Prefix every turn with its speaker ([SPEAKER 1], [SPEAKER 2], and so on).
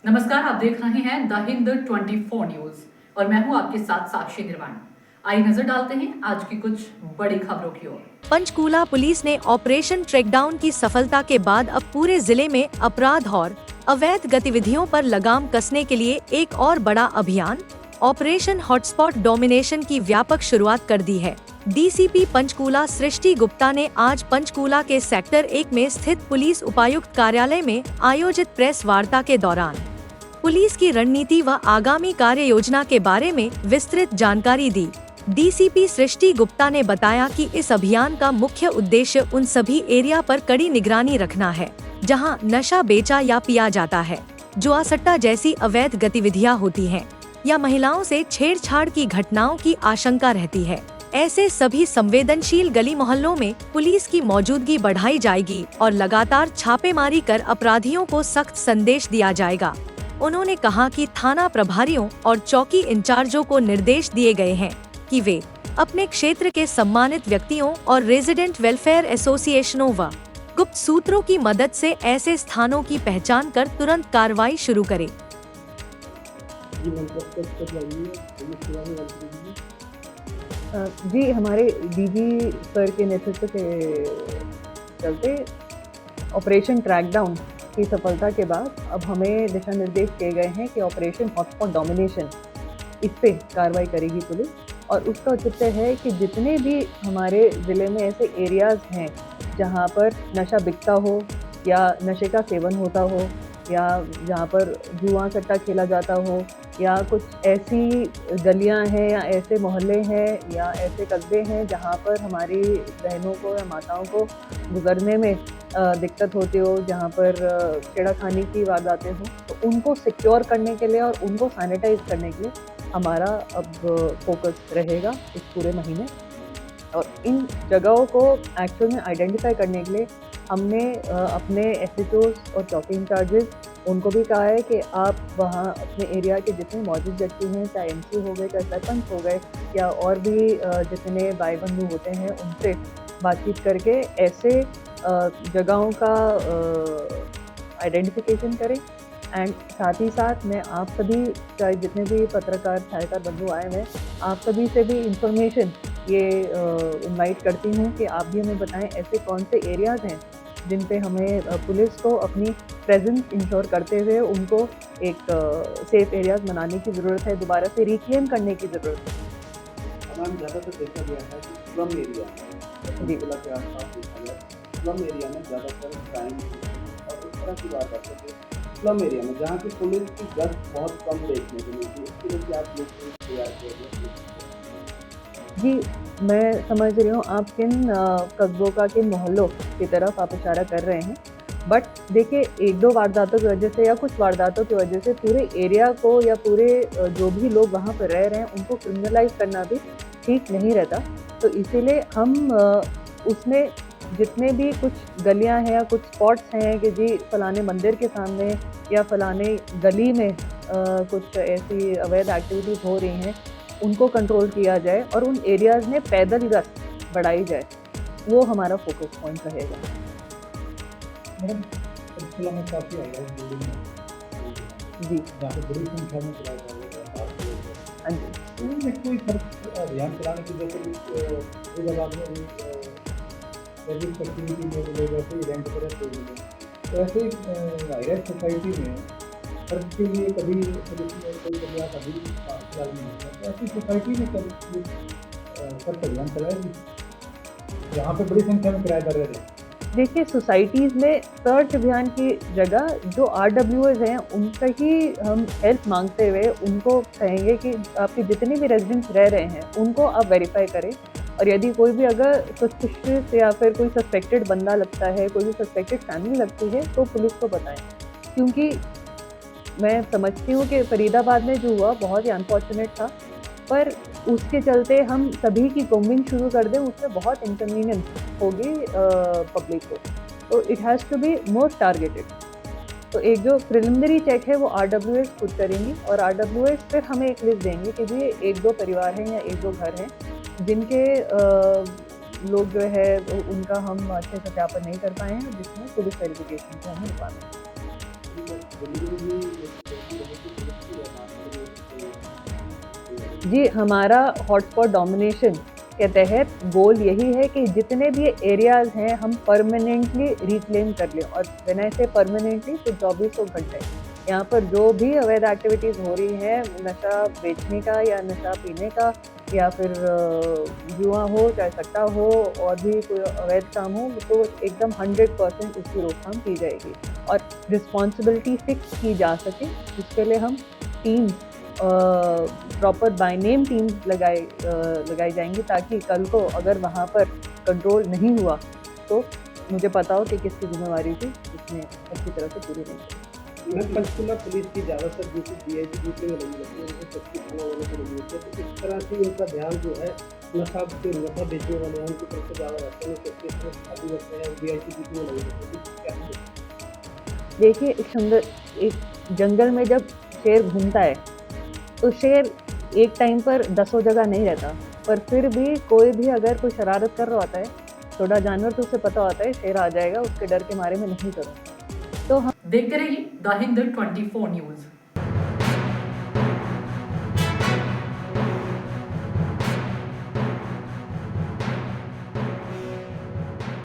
[SPEAKER 1] नमस्कार, आप देख रहे हैं द हिंद 24 न्यूज और मैं हूं आपके साथ साक्षी निर्वाण। आइए नजर डालते हैं आज की कुछ बड़ी खबरों की ओर।
[SPEAKER 2] पंचकूला पुलिस ने ऑपरेशन ट्रैकडाउन की सफलता के बाद अब पूरे जिले में अपराध और अवैध गतिविधियों पर लगाम कसने के लिए एक और बड़ा अभियान ऑपरेशन हॉटस्पॉट डोमिनेशन की व्यापक शुरुआत कर दी है। डीसीपी पंचकूला सृष्टि गुप्ता ने आज पंचकूला के सेक्टर 1 में स्थित पुलिस उपायुक्त कार्यालय में आयोजित प्रेस वार्ता के दौरान पुलिस की रणनीति व आगामी कार्य योजना के बारे में विस्तृत जानकारी दी। डीसीपी सृष्टि गुप्ता ने बताया कि इस अभियान का मुख्य उद्देश्य उन सभी एरिया पर कड़ी निगरानी रखना है जहां नशा बेचा या पिया जाता है, जुआसट्टा जैसी अवैध गतिविधियां होती हैं या महिलाओं से छेड़छाड़ की घटनाओं की आशंका रहती है। ऐसे सभी संवेदनशील गली मोहल्लों में पुलिस की मौजूदगी बढ़ाई जाएगी और लगातार छापेमारी कर अपराधियों को सख्त संदेश दिया जाएगा। उन्होंने कहा कि थाना प्रभारियों और चौकी इंचार्जों को निर्देश दिए गए हैं कि वे अपने क्षेत्र के सम्मानित व्यक्तियों और रेजिडेंट वेलफेयर एसोसिएशनों व गुप्त सूत्रों की मदद से ऐसे स्थानों की पहचान कर तुरंत कार्रवाई शुरू करें।
[SPEAKER 3] जी, हमारे डीजी सर के नेतृत्व के चलते ऑपरेशन ट्रैकडाउन की सफलता के बाद अब हमें दिशा निर्देश किए गए हैं कि ऑपरेशन हॉटस्पॉट डोमिनेशन इस पे कार्रवाई करेगी पुलिस। और उसका औचित्य है कि जितने भी हमारे ज़िले में ऐसे एरियाज़ हैं जहाँ पर नशा बिकता हो या नशे का सेवन होता हो या जहाँ पर जुआ सट्टा खेला जाता हो या कुछ ऐसी गलियाँ हैं या ऐसे मोहल्ले हैं या ऐसे कस्बे हैं जहाँ पर हमारी बहनों को या माताओं को गुजरने में दिक्कत होती हो, जहाँ पर छेड़खानी की वारदातें हों, तो उनको सिक्योर करने के लिए और उनको सैनिटाइज करने के लिए हमारा अब फोकस रहेगा इस पूरे महीने। और इन जगहों को एक्चुअल में आइडेंटिफाई करने के लिए हमने अपने एसएचओस और चौकी इंचार्जेस उनको भी कहा है कि आप वहाँ अपने एरिया के जितने मौजूद व्यक्ति हैं, चाहे एमसी हो गए, चाहे सरपंच हो गए या और भी जितने भाई बंधु होते हैं, उनसे बातचीत करके ऐसे जगहों का आइडेंटिफिकेशन करें। एंड साथ ही साथ मैं आप सभी, चाहे जितने भी पत्रकार छायाकार बंधु आए हैं, आप सभी से भी इंफॉर्मेशन ये इनवाइट करती हूँ कि आप भी हमें बताएं ऐसे कौन से एरियाज़ हैं जिन पे हमें पुलिस को अपनी प्रेजेंस इंश्योर करते हुए उनको एक सेफ एरियाज़ बनाने की ज़रूरत है, दोबारा से रिक्लेम करने की ज़रूरत है।
[SPEAKER 4] मैम, ज़्यादातर देखा गया है कि स्लम एरिया के आसपास देखा गया, स्लम एरिया में ज़्यादातर क्राइम और इस तरह की बात करते थे। स्लम एरिया में जहाँ की पुलिस की गश्त बहुत कम देखने को मिलती है, इसके लिए क्या आप लोग तैयार किए?
[SPEAKER 3] जी, मैं समझ रही हूँ आप किन कस्बों का, किन मोहल्लों की तरफ आप इशारा कर रहे हैं। बट देखिए, एक दो वारदातों की वजह से या कुछ वारदातों की वजह से पूरे एरिया को या पूरे जो भी लोग वहाँ पर रह रहे हैं उनको क्रिमिनलाइज करना भी ठीक नहीं रहता। तो इसीलिए हम उसमें जितने भी कुछ गलियाँ हैं या कुछ स्पॉट्स हैं कि जी फलाने मंदिर के सामने या फलाने गली में कुछ ऐसी अवैध एक्टिविटीज़ हो रही हैं, उनको कंट्रोल किया जाए और उन एरियाज़ में पैदल गश्त बढ़ाई जाए, वो हमारा फोकस पॉइंट रहेगा।
[SPEAKER 4] मैडम, पंचकूला में काफ़ी आया है बिल्डिंग में
[SPEAKER 3] जी,
[SPEAKER 4] जहाँ पे बड़ी संख्या में चलाए जा रहे हैं।
[SPEAKER 3] हाँ जी।
[SPEAKER 4] उनमें कोई फर्क अभियान चलाने की जैसे इलाहाबाद में सर्विस एक्टिविटी में लोग ऐसे इवेंट पर रहते हैं, तो ऐसे वायरस सोसाइटी में फर्क के लिए कभी पुलिस ने कोई प्रयास अभी फिलहाल नहीं होता, तो ऐसी सोसाइटी में कभी फर्क अभियान चलाएगी जहाँ पे बड़ी संख्या में किराएदार रह रहे हैं?
[SPEAKER 3] देखिए, सोसाइटीज़ में सर्च अभियान की जगह जो RWAs हैं उनका ही हम हेल्प मांगते हुए उनको कहेंगे कि आपके जितने भी रेजिडेंट्स रह रहे हैं उनको आप वेरीफाई करें। और यदि कोई भी अगर सस्पिशियस या फिर कोई सस्पेक्टेड बंदा लगता है, कोई भी सस्पेक्टेड फैमिली लगती है, तो पुलिस को बताएं। क्योंकि मैं समझती हूँ कि फरीदाबाद में जो हुआ बहुत ही अनफॉर्चुनेट था, पर उसके चलते हम सभी की कोम्बिंग शुरू कर दें, उसमें बहुत इनकन्वीनियंस होगी पब्लिक को। तो it has to be more targeted. तो एक जो प्रिलिमिनरी चेक है वो RWAs खुद करेंगी और RWAs फिर हमें एक लिस्ट देंगे कि जी एक दो परिवार हैं या एक दो घर हैं जिनके लोग जो है उनका हम अच्छे से सत्यापन नहीं कर पाए हैं, जिसमें पुलिस वेरिफिकेशन से हमें रुकवाना है। जी, हमारा हॉटस्पॉट डोमिनेशन के तहत गोल यही है कि जितने भी एरियाज़ हैं हम परमानेंटली रिक्लेम कर लें। और व्हेन आई से परमानेंटली तो 24 घंटे यहाँ पर जो भी अवैध एक्टिविटीज़ हो रही हैं, नशा बेचने का या नशा पीने का या फिर जुआ हो चाहे सट्टा हो और भी कोई अवैध काम हो, तो एकदम 100% इसकी रोकथाम की जाएगी और रिस्पॉन्सिबिलिटी फिक्स की जा सके। इसके लिए हम team proper by name team लगाई जाएंगी, ताकि कल को अगर वहाँ पर कंट्रोल नहीं हुआ तो मुझे पता हो कि किसकी जिम्मेवारी थी, इसमें अच्छी तरह से पूरी नहीं।
[SPEAKER 5] मैं पंचकुला पुलिस की ज़्यादातर ड्यूटी डीआईजी ड्यूटी में लगी रहती है, उनको सबकी थाना वालों को लगी रहती है, तो इस तरह से उनका ध्यान जो है नशा बेचने वाले हैं उनकी तरफ से ज़्यादा रहते हैं, सबके तरफ शादी रहते हैं, डीआईजी ड्यूटी में लगी रहती है।
[SPEAKER 3] देखिए, एक जंगल में जब शेर घूमता है तो शेर एक टाइम पर 10 जगह नहीं रहता, पर फिर भी कोई भी अगर कोई शरारत कर रहा होता है, छोटा जानवर, तो उसे पता होता है शेर आ जाएगा, उसके डर के मारे में नहीं करूँ। तो हम
[SPEAKER 1] देखते रहिए द हिंद 24 न्यूज।